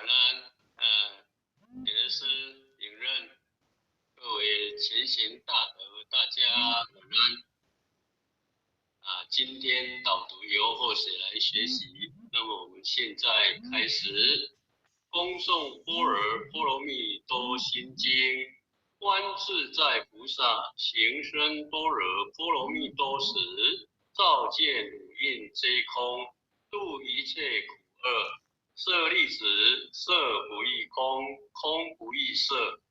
晚安，也是领任各位前贤大德，大家晚安。今天导读由后学来学习，那么我们现在开始恭诵般若波罗蜜多心经，观自在菩萨行深般若波罗蜜多时，照见五蕴皆空，度一切苦厄。舍利子，色不异空，空不异色，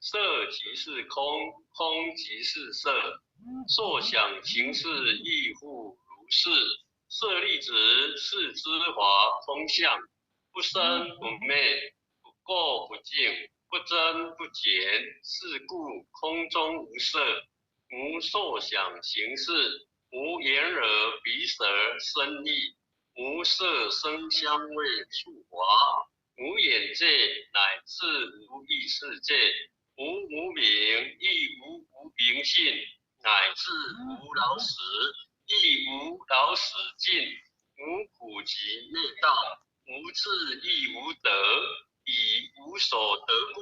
色即是空，空即是色，受想行识亦复如是。舍利子，是之华空相，不生不灭，不垢不净，不增不减，是故空中无色，无受想行识，无眼耳鼻舌身意，无色声香味触法，无眼界，乃至无意识界，无无明，亦无无明性，乃至无老死，亦无老死尽，无苦集灭道，无智亦无得，以无所得故，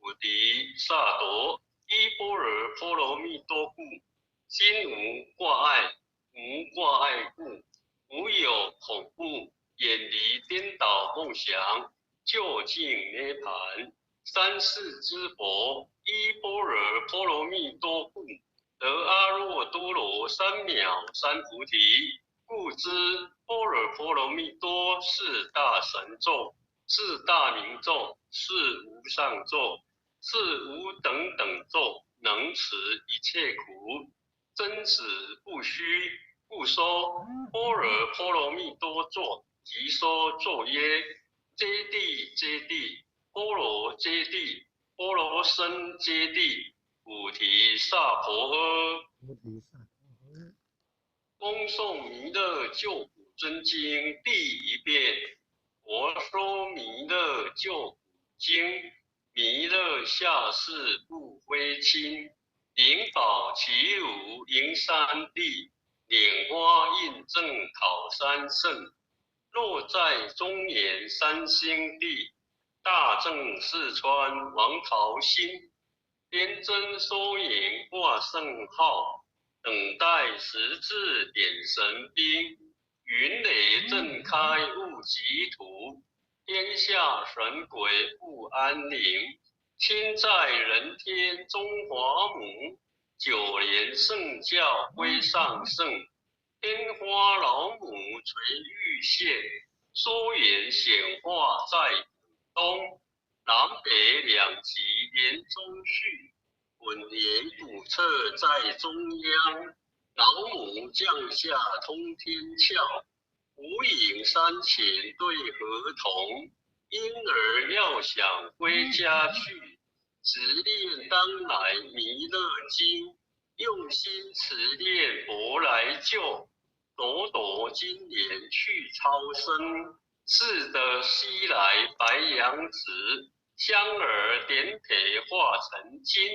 无敌萨埵，依般若波罗蜜多故，心无挂碍，无挂碍故，无有恐怖，远离颠倒梦想，究竟涅盘。三世之佛，依般若波罗蜜多故，得阿耨多罗三藐三菩提。故知般若波罗蜜多是大神咒，是大明咒，是无上咒，是无等等咒，能持一切苦，真实不虚。故说般若波罗蜜多咒，即说咒曰：揭谛揭谛，波罗揭谛，波罗僧揭谛，菩提萨婆诃。恭诵弥勒救苦真经第一遍。佛说弥勒救苦经，弥勒下世不非亲，灵宝齐鲁迎三地，拈花印正考三圣。若在中原三星地，大正四川王桃心，天真收引挂圣号，等待十字点神兵，云雷震开雾极土，天下神鬼不安宁。亲在人天中华母，九年圣教归上圣。天花老母垂玉线，缩远显化在东，南北两极连中续，稳严古彻在中央。老母降下通天窍，无影山前对河童。婴儿要想归家去，直念当来弥勒经，用心持念佛来救。朵朵金莲去超生，似得西来白杨子，香儿点腿化成金，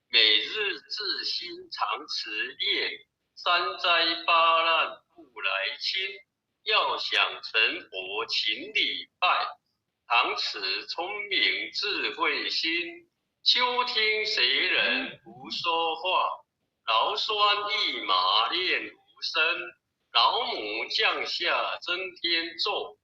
每日自心常持念，三灾八难不来侵。要想成佛请礼拜，常持聪明智慧心，休听谁人胡说话，劳酸一马练无声。老母降下真天咒，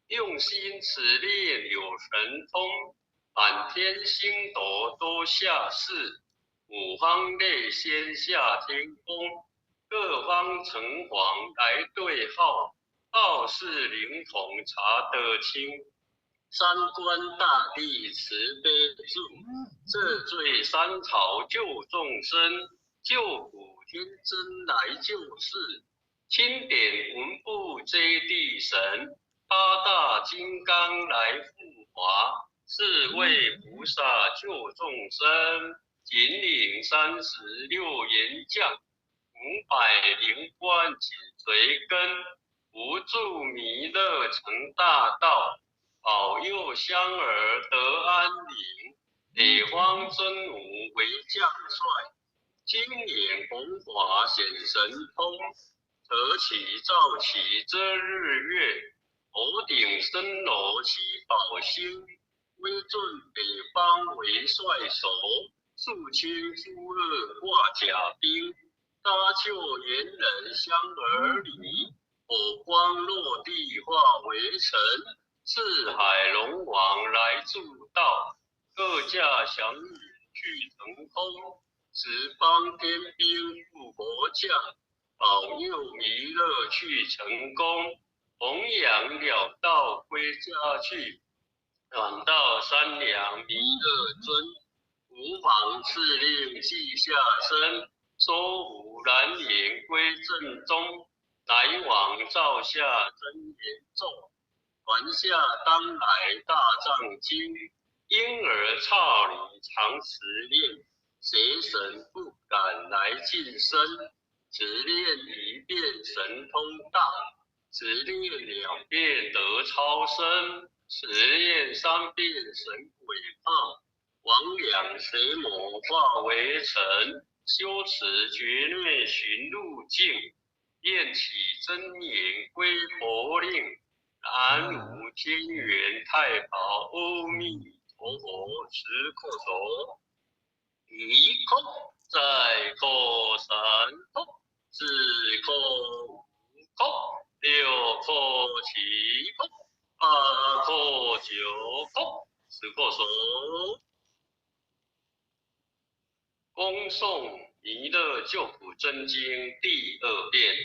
用心持念有神通，满天星斗都下世，五方内仙下天宫，各方城隍来对号，报事灵统查得清。三官大帝慈悲助，这罪三朝救众生，救苦天真来救世。钦点文部揭谛神，八大金刚来护华，是为菩萨救众生。紧领36员将，500灵官紧随跟，不助弥勒成大道，保佑香儿得安宁。北方真武为将帅，金眼红华显神通。得起照起遮日月，头顶森罗七宝星，威震北方为帅首，肃清诸恶挂甲兵，搭救元人相儿女，火光落地化为尘，四海龙王来助道，各驾祥云去腾空，十方天兵护国将，保佑弥勒去成功，弘扬了道归家去，转到山梁弥勒尊，无妨敕令记下身，收吾兰陵归正宗，来往照下真言咒，传下当来大藏经，婴儿刹里常持念，邪神不敢来近身，只念一遍神通大，只念两遍得超生，只念三遍神鬼怕，魍魉邪魔化为尘，修持绝虐寻路径，念起真言归佛令，南无天元太保阿弥陀佛，持叩首，一叩再叩三叩四叩五叩六叩七叩八叩九叩，持叩首。恭诵弥勒救苦真经第2遍。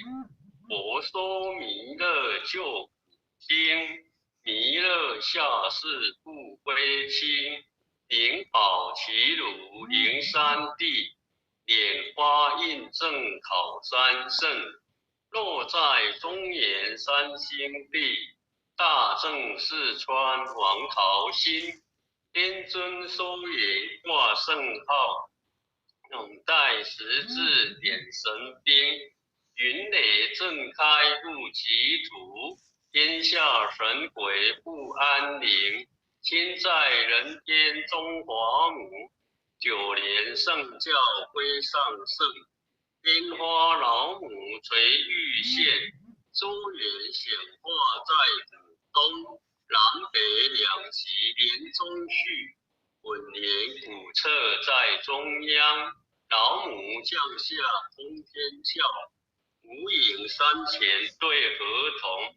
佛说弥勒救苦经，弥勒下世不归亲，灵宝齐鲁灵山地，莲花印证考三圣，落在中原三星地，大正四川王朝兴，天尊收言挂圣号，永代十字点神兵，云雷震开不其土，天下神鬼不安宁，亲在人间中华母，九莲圣教归上圣，莲花老母垂玉线，诸缘显化在古东，南北两极连中续，稳连古册在中央，老母降下通天教，无影山前对合同，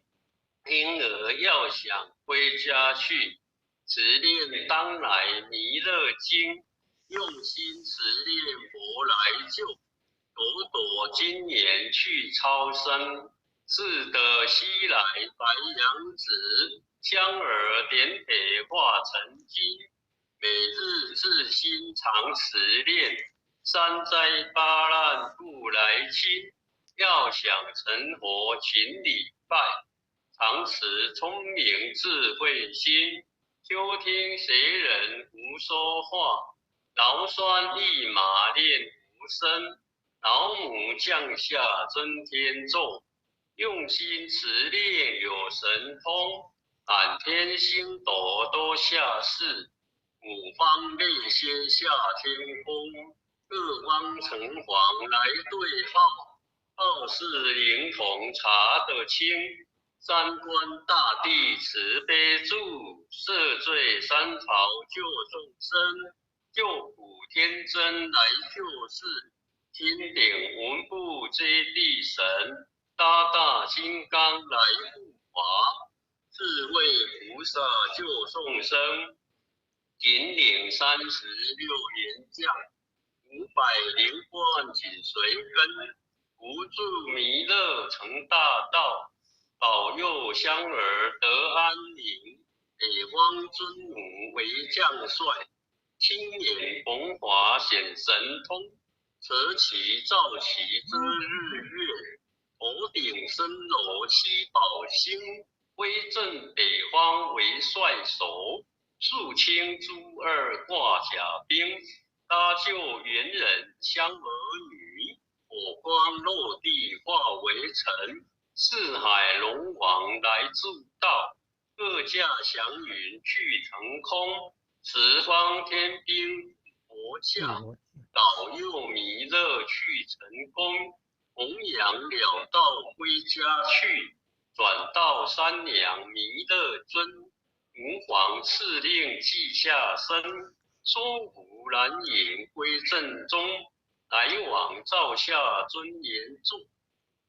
婴儿要想归家去，持念当来弥勒经，用心持念佛来救，朵朵金莲去超生，自得西来白羊子，香儿点北化成金，每日自心常持念，三灾八难不来侵，要想成佛请礼拜，常持聪明智慧心，休听谁人胡说话，劳酸一马练无声，老母降下真天咒，用心持念有神通，满天星斗都下世，五方列仙下天宫，各方城隍来对号，报事灵童查得清，三官大帝慈悲助，赦罪三朝救众生，救苦天真来救世，天顶文部接地神，大大金刚来护法，智慧菩萨救众生，引领36员将，500万紧随跟，扶助弥勒成大道，保佑香儿得安宁，北方尊母为将帅，青眼红华显神通，择其照其遮日月，头顶身柔七宝星，威震北方为帅首，肃清诸二挂甲兵，搭救元人香儿女，火光落地化为尘，四海龙王来助道，各驾祥云去腾空，十方天兵佛将，保佑弥勒去成功，弘扬了道归家去，转到山梁弥勒尊，吾皇敕令稷下生，说服南隐归正宗，来往照下尊严重。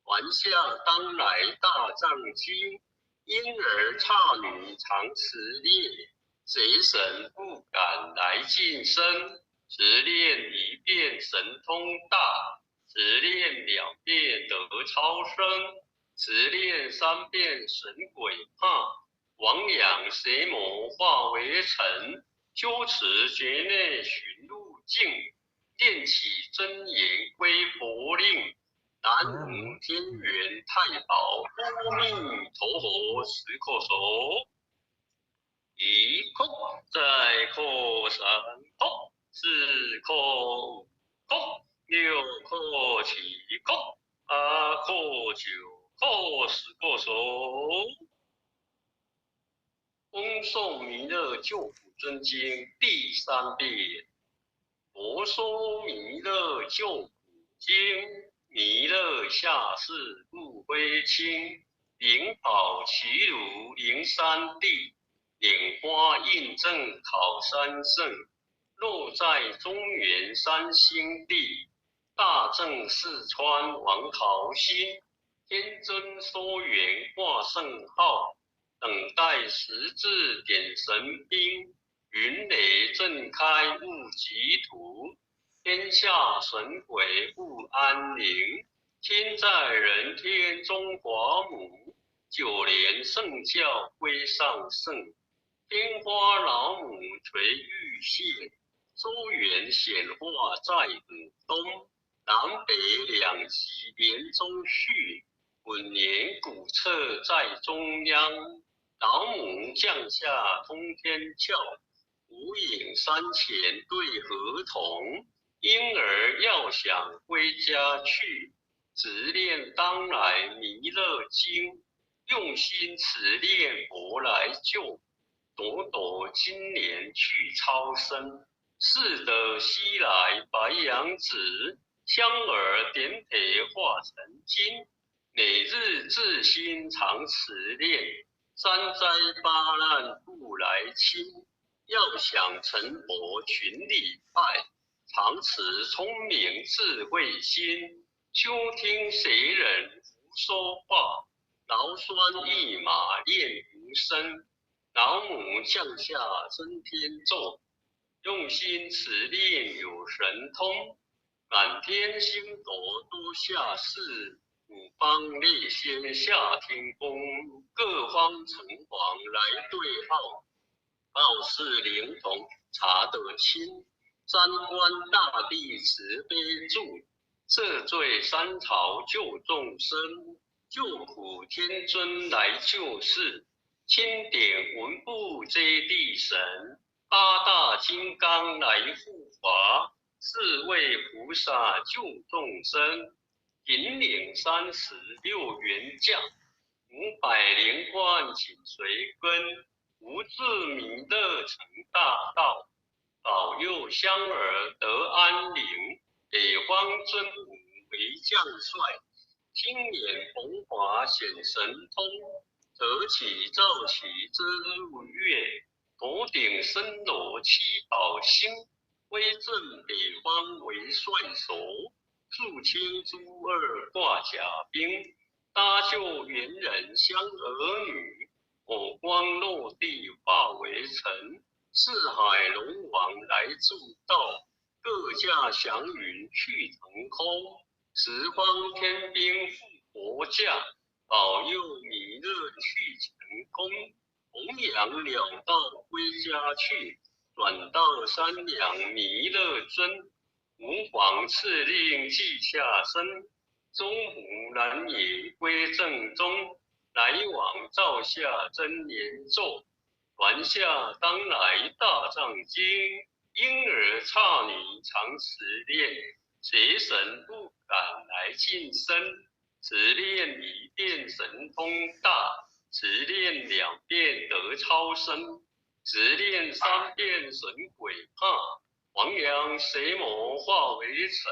还下当来大藏经，因而差女常持列，谁神不敢来近身？持练一遍神通大，持练2遍得超生，持练3遍神鬼怕。王养邪魔化为尘，修持觉内寻路径，念起真言归佛令。南无天元太保阿弥陀佛，10叩首。1叩，再叩3叩，4叩5叩，6叩7叩，8叩9叩，10叩首。恭诵弥勒救苦真经第3遍。佛说弥勒救苦经，弥勒下世不归亲，灵宝齐如灵山地，莲花印证考三圣，落在中原三星地，大正四川王豪心，天真收元挂圣号，等待十字点神兵，云雷震开雾极土，天下神鬼不安宁，天在人天中华母，九莲圣教归上圣，天花老母垂玉线，周圆显化在古东，南北2极连中续，稳年古册在中央，老母降下通天教，无影山前对合同，婴儿要想归家去，直念当来弥勒经，用心持念佛来救，朵朵今年去超生，是得西来白羊子，香儿点铁化成金，每日自心常持念，三灾八难不来侵，要想成佛群里拜，常持聪明智慧心，休听谁人胡说话，劳酸一马练无声，老母降下真天咒，用心持念有神通，满天星斗多下世，五方列仙下天宫，各方城隍来对号，报事灵童查得清，三官大帝慈悲助，赦罪三朝救众生，救苦天尊来救世，钦点文部接地神，八大金刚来护法，4位菩萨救众生，引领36员将，500灵官紧随跟，无自弥勒成大道，保佑香儿得安宁，北方真武为将帅，青眼红华显神通，得起照起遮入月，头顶森罗七宝星，威震北方为帅首，肃清诸二挂甲兵，搭救猿人香儿女，火光落地化为尘，四海龙王来助道，各驾祥云去腾空，十方天兵护国驾，保佑弥勒去成功，弘扬了道归家去，转到山梁弥勒尊，吾皇敕令稷下生，中湖南也归正宗，来往照下真言咒，还下当来大藏经，婴儿差女常持念，邪神不敢来近身，持念1遍神通大，持念2遍得超生，持念3遍神鬼怕，黄杨邪魔化为尘，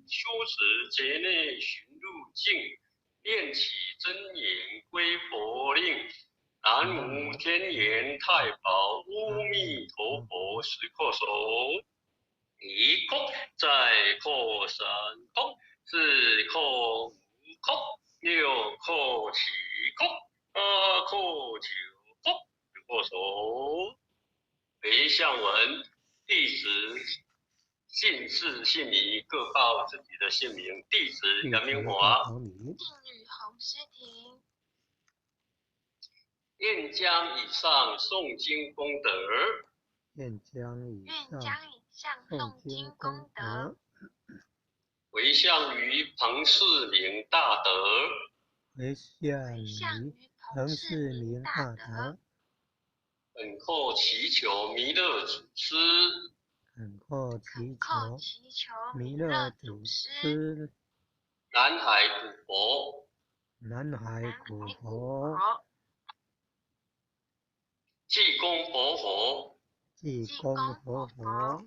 修持劫内寻路径，念起真言归佛令。南南无天眼太保阿弥陀佛，时刻手，一空再扣三空，四扣五空，六扣七空，八扣九空，时刻手。回向文，弟子姓氏姓名各报自己的姓名。弟子杨明华。定语洪诗婷。愿将以上诵经功德，愿将以上诵经功德，回向于彭世明大德，回向于彭世明大德，恳叩祈求弥勒祖师，恳叩祈求弥勒祖师，南海古佛，南海古佛，济公活佛，济公活佛，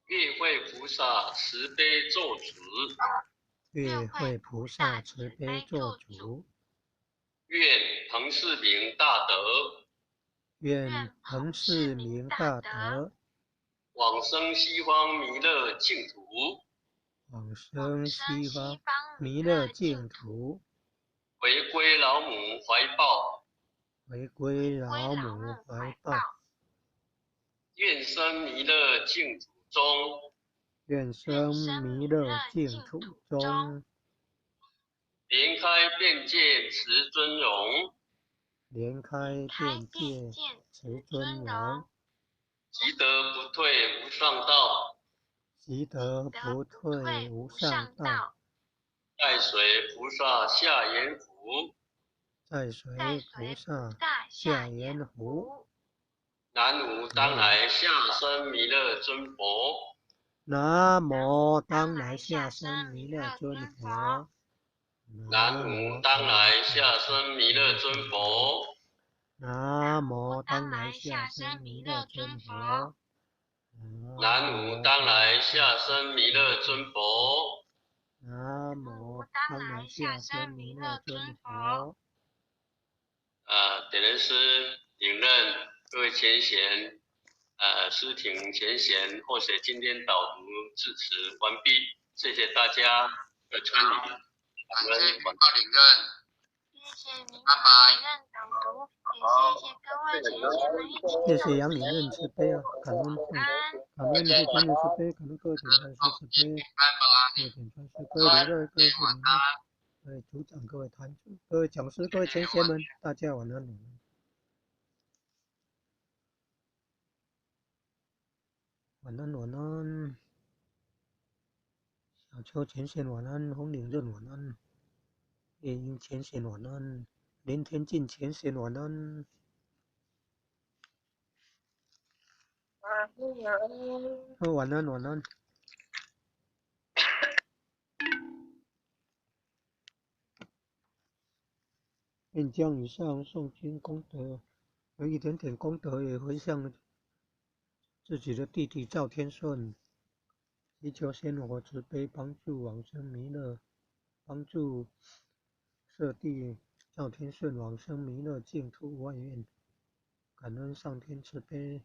月会菩萨慈悲咒子，月会菩萨慈悲咒主，愿彭世明大德，愿彭世明大德，往生西方弥勒净土，往生西方弥勒净土，回归老母怀抱，回归老母怀抱，愿生弥勒净土中，愿生弥勒净土中，莲开便见慈尊容，莲开便见慈尊容，积德不退无上道，积德不退无上道，在水菩萨下阎浮，在水菩萨下阎浮，南无当来下生弥勒尊佛，南无当来下生弥勒尊佛，南无当来下生弥勒尊佛，南无当来下生弥勒尊佛，南无当来下生弥勒尊佛，南无当来下生弥勒尊佛。点人师领任，各位前贤，师挺前贤，或者今天导读致辞完毕，谢谢大家的参与。感谢领任。谢谢您拜拜。导读，也谢谢各位前贤们一起。谢谢杨领任慈悲啊，感恩感恩是感恩慈悲，感恩各位点传师慈悲，各位点传师，各位领任，各位是领任，各位组长，各位坛主，各位讲师，各位前贤们，大家晚安。晚安晚安，小邱前贤晚安，洪领任晚安，夜莺前贤晚安，连天进前贤晚安。晚安晚安。愿将以上诵经功德，有一点点功德也回向自己的弟弟赵天顺，祈求仙佛慈悲帮助往生弥勒，帮助舍弟赵天顺往生弥勒净土外院，感恩上天慈悲。